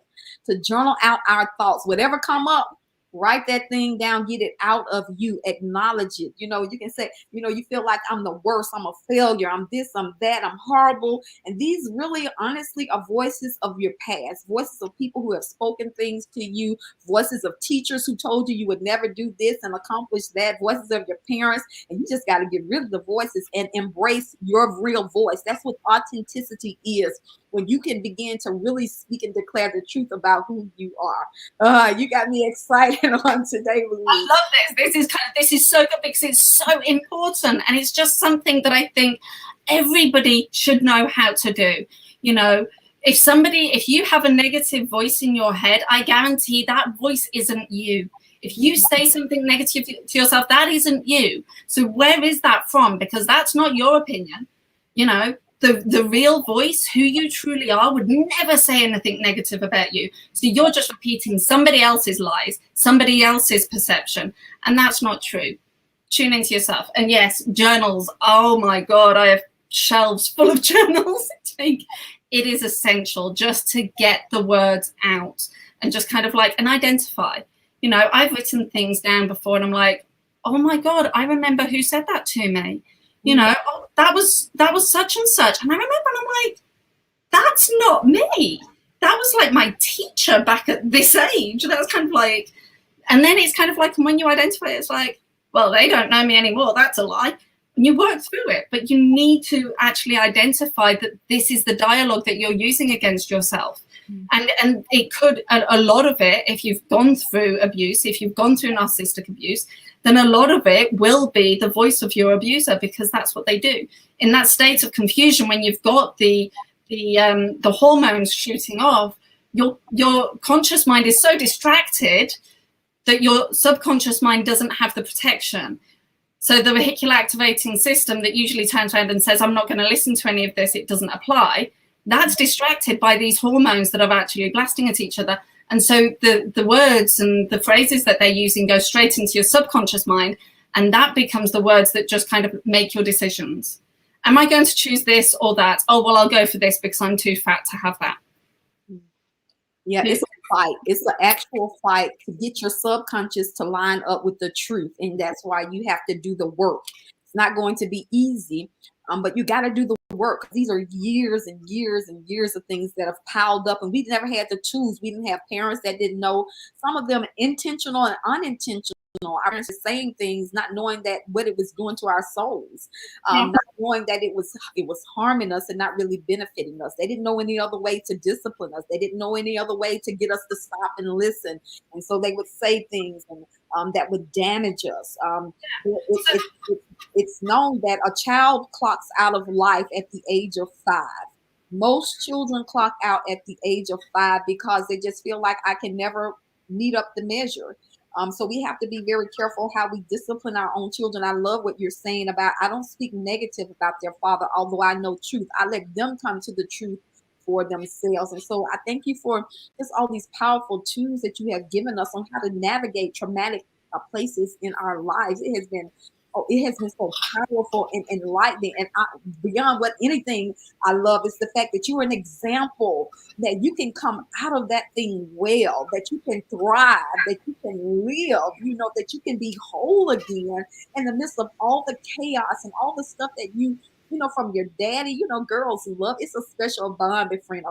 to journal out our thoughts. Whatever come up, write that thing down, get it out of you, acknowledge it. You know, you can say, you know, you feel like I'm the worst, I'm a failure, I'm this, I'm that, I'm horrible. And these really, honestly, are voices of your past, voices of people who have spoken things to you, voices of teachers who told you you would never do this and accomplish that, voices of your parents. And you just got to get rid of the voices and embrace your real voice. That's what authenticity is, when you can begin to really speak and declare the truth about who you are. You got me excited on today, Louise. I love this. This is so good, because it's so important, and it's just something that I think everybody should know how to do. You know, if you have a negative voice in your head, I guarantee that voice isn't you. If you say something negative to yourself, that isn't you. So where is that from? Because that's not your opinion. You know, the real voice, who you truly are, would never say anything negative about you. So you're just repeating somebody else's lies, somebody else's perception, and that's not true. Tune into yourself. And yes, journals. Oh my God, I have shelves full of journals. It is essential just to get the words out and just kind of like, and identify. You know, I've written things down before and I'm like, oh my God, I remember who said that to me. You know, oh, that was such and such. And I remember, and I'm like, that's not me. That was like my teacher back at this age. That was kind of like, and then it's kind of like, when you identify it, it's like, well, they don't know me anymore. That's a lie. And you work through it. But you need to actually identify that this is the dialogue that you're using against yourself. And it could, a lot of it, if you've gone through abuse, if you've gone through narcissistic abuse, then a lot of it will be the voice of your abuser, because that's what they do. In that state of confusion, when you've got the hormones shooting off, your conscious mind is so distracted that your subconscious mind doesn't have the protection. So the vehicular activating system that usually turns around and says, I'm not going to listen to any of this, it doesn't apply, that's distracted by these hormones that are actually blasting at each other. And so the words and the phrases that they're using go straight into your subconscious mind, and that becomes the words that just kind of make your decisions. Am I going to choose this or that? Oh, well, I'll go for this because I'm too fat to have that. Yeah, it's a fight. It's an actual fight to get your subconscious to line up with the truth. And that's why you have to do the work. It's not going to be easy, but you got to do the work. These are years and years and years of things that have piled up, and we never had the tools. We didn't have parents that didn't know. Some of them intentional and unintentional Our parents were saying things, not knowing that what it was doing to our souls, Yeah. not knowing that it was harming us and not really benefiting us. They didn't know any other way to discipline us. They didn't know any other way to get us to stop and listen. And so they would say things and that would damage us. It's known that a child clocks out of life at the age of 5. Most children clock out at the age of 5 because they just feel like I can never meet up the measure. So we have to be very careful how we discipline our own children. I love what you're saying about, I don't speak negative about their father, although I know truth. I let them come to the truth for themselves. And so I thank you for just all these powerful tools that you have given us on how to navigate traumatic places in our lives. It has been so powerful and enlightening. And beyond what anything I love is the fact that you're an example that you can come out of that thing well, that you can thrive, that you can live, that you can be whole again in the midst of all the chaos and all the stuff that from your daddy. Girls love, it's a special bond between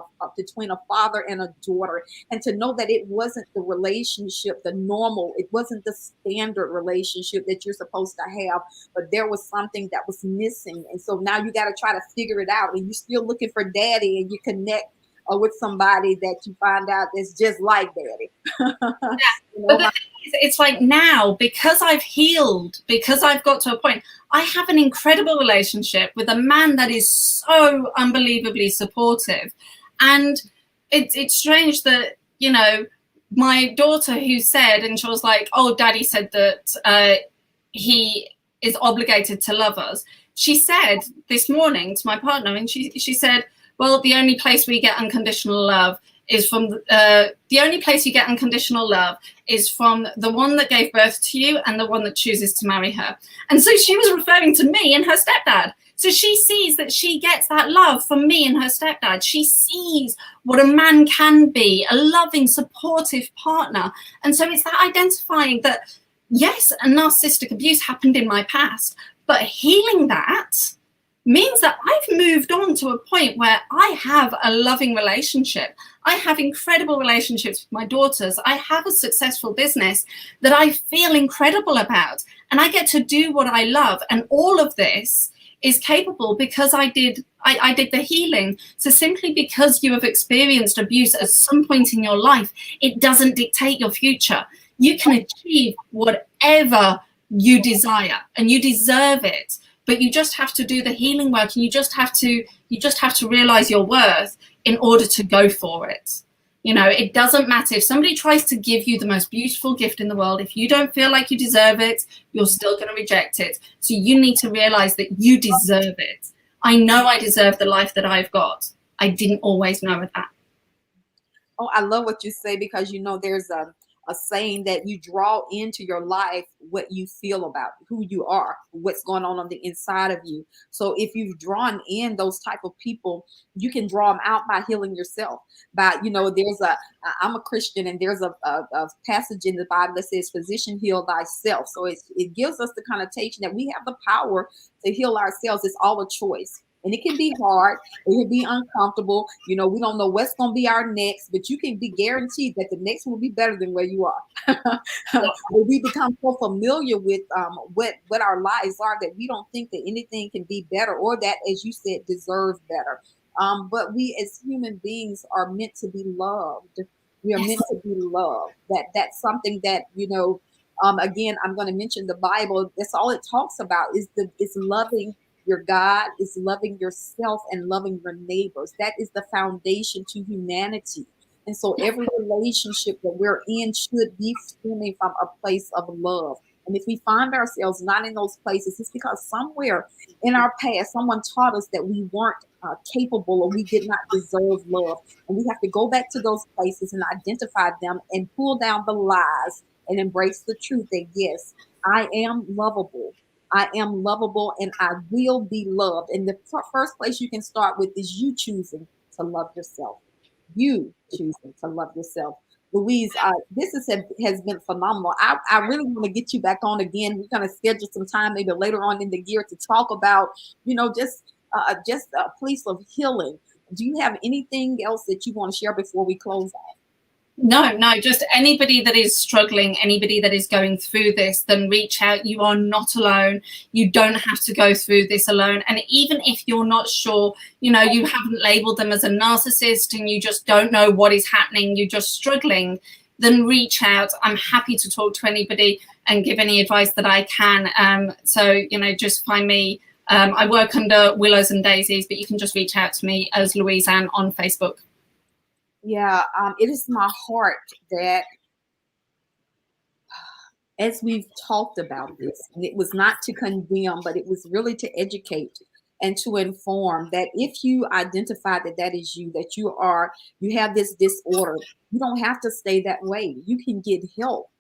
a father and a daughter. And to know that it wasn't the relationship, the normal, it wasn't the standard relationship that you're supposed to have, but there was something that was missing. And so now you got to try to figure it out, and you're still looking for daddy, and you connect with somebody that you find out that's just like daddy. But the thing is, it's like now, because I've healed, because I've got to a point, I have an incredible relationship with a man that is so unbelievably supportive. And it's strange that, my daughter who said, and she was like, oh, daddy said that he is obligated to love us. She said this morning to my partner, and she said, well, the only place we get unconditional love is from the only place you get unconditional love is from the one that gave birth to you and the one that chooses to marry her. And so she was referring to me and her stepdad. So she sees that she gets that love from me and her stepdad. She sees what a man can be, a loving, supportive partner. And so it's that identifying that, yes, a narcissistic abuse happened in my past, but healing that means that I've moved on to a point where I have a loving relationship. I have incredible relationships with my daughters. I have a successful business that I feel incredible about, and I get to do what I love. And all of this is capable because I did the healing. So simply because you have experienced abuse at some point in your life, it doesn't dictate your future. You can achieve whatever you desire, and you deserve it. But you just have to do the healing work, and you just have to realize your worth in order to go for it. It doesn't matter if somebody tries to give you the most beautiful gift in the world. If you don't feel like you deserve it, you're still going to reject it. So you need to realize that you deserve it. I know I deserve the life that I've got. I didn't always know that. Oh, I love what you say, because there's a saying that you draw into your life what you feel about who you are, what's going on the inside of you. So if you've drawn in those type of people, you can draw them out by healing yourself. I'm a Christian, and there's a passage in the Bible that says, physician, heal thyself. So it gives us the connotation that we have the power to heal ourselves. It's all a choice. And it can be hard. It can be uncomfortable. We don't know what's going to be our next, but you can be guaranteed that the next one will be better than where you are. We become so familiar with what our lives are that we don't think that anything can be better, or that, as you said, deserve better. But we as human beings are meant to be loved. We are meant to be loved. That's something that, again, I'm going to mention the Bible. That's all it talks about is loving your God, is loving yourself and loving your neighbors. That is the foundation to humanity. And so every relationship that we're in should be stemming from a place of love. And if we find ourselves not in those places, it's because somewhere in our past, someone taught us that we weren't capable, or we did not deserve love. And we have to go back to those places and identify them and pull down the lies and embrace the truth that, yes, I am lovable. I am lovable, and I will be loved. And the first place you can start with is you choosing to love yourself. You choosing to love yourself. Louise, this has been phenomenal. I really want to get you back on again. We're going to schedule some time maybe later on in the year to talk about, just a place of healing. Do you have anything else that you want to share before we close out? No, no, just anybody that is struggling, anybody that is going through this, then reach out. You are not alone. You don't have to go through this alone. And even if you're not sure, you know, you haven't labeled them as a narcissist and you just don't know what is happening, you're just struggling, then reach out. I'm happy to talk to anybody and give any advice that I can. So, you know, just find me. I work under Willows and Daisies, but you can just reach out to me as Louise Anne on Facebook. Yeah, it is my heart that as we've talked about this, and it was not to condemn, but it was really to educate and to inform that if you identify that that is you, that you have this disorder, you don't have to stay that way. You can get help.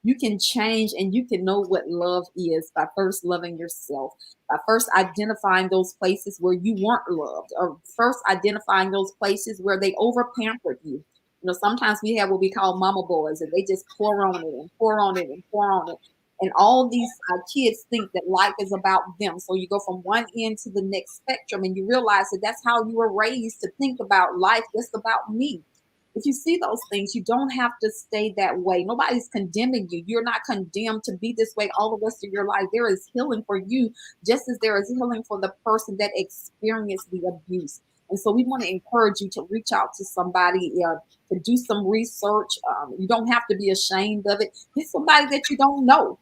You can change and you can know what love is by first loving yourself, by first identifying those places where you weren't loved, or first identifying those places where they over pampered you. You know, sometimes we have what we call mama boys, and they just pour on it and pour on it and pour on it. And all these kids think that life is about them. So you go from one end to the next spectrum, and you realize that that's how you were raised to think about life, just about me. If you see those things, you don't have to stay that way. Nobody's condemning you. You're not condemned to be this way all the rest of your life. There is healing for you, just as there is healing for the person that experienced the abuse. And so we want to encourage you to reach out to somebody, to do some research. You don't have to be ashamed of it. Get somebody that you don't know.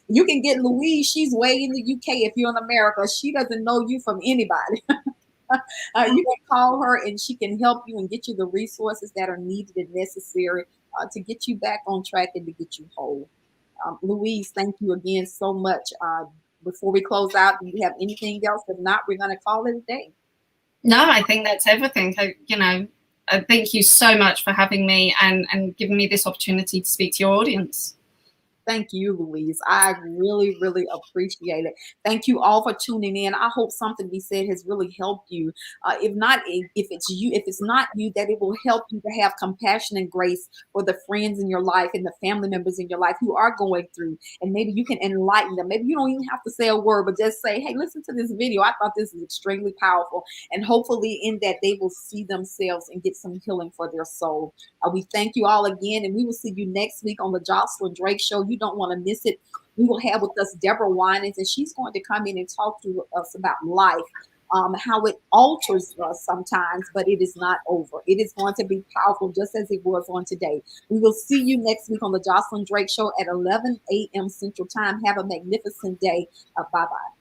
You can get Louise. She's way in the UK. If you're in America, she doesn't know you from anybody. You can call her and she can help you and get you the resources that are needed and necessary to get you back on track and to get you whole. Louise, thank you again so much. Before we close out, do you have anything else? If not, we're going to call it a day. No, I think that's everything. You know, thank you so much for having me and giving me this opportunity to speak to your audience. Thank you, Louise. I really, really appreciate it. Thank you all for tuning in. I hope something we said has really helped you. If not, if it's you, if it's not you, that it will help you to have compassion and grace for the friends in your life and the family members in your life who are going through. And maybe you can enlighten them. Maybe you don't even have to say a word, but just say, hey, listen to this video. I thought this is extremely powerful. And hopefully in that they will see themselves and get some healing for their soul. We thank you all again, and we will see you next week on the Josilyn Drake Show. You don't want to miss it. We will have with us Deborah Winans, and she's going to come in and talk to us about life, how it alters us sometimes, but it is not over. It is going to be powerful just as it was on today. We will see you next week on the Josilyn Drake Show at 11 a.m. Central Time. Have a magnificent day. Bye-bye.